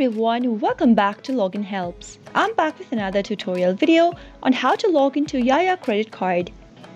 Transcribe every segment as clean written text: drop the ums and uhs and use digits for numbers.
everyone, welcome back to Login Helps. I'm back with another tutorial video on how to log into Jaja credit card.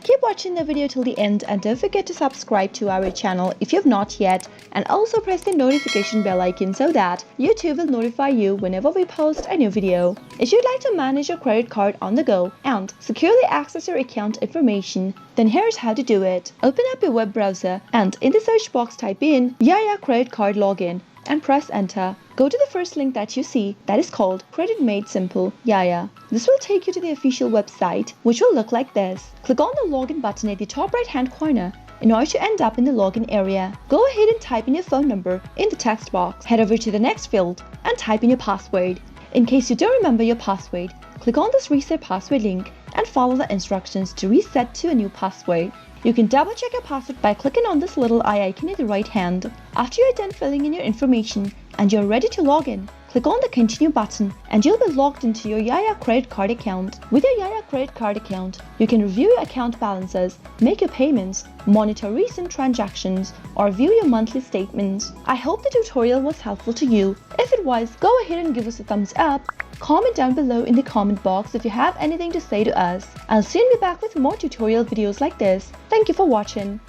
Keep watching the video till the end and don't forget to subscribe to our channel if you've not yet, and also press the notification bell icon so that YouTube will notify you whenever we post a new video. If you'd like to manage your credit card on the go and securely access your account information, then here's how to do it. Open up your web browser and in the search box type in Jaja credit card login and press enter. Go to the first link that you see that is called Credit Made Simple Jaja. This will take you to the official website, which will look like this. Click on the login button at the top right hand corner in order to end up in the login area. Go ahead and type in your phone number in the text box. Head over to the next field and type in your password. In case you don't remember your password, click on this reset password link and follow the instructions to reset to a new password. You can double check your password by clicking on this little eye icon at the right hand. After you're done filling in your information and you're ready to log in, click on the continue button and you'll be logged into your Jaja credit card account. With your Jaja credit card account, you can review your account balances, make your payments, monitor recent transactions, or view your monthly statements. I hope the tutorial was helpful to you. If it was, go ahead and give us a thumbs up. Comment down below in the comment box if you have anything to say to us. I'll soon be back with more tutorial videos like this. Thank you for watching.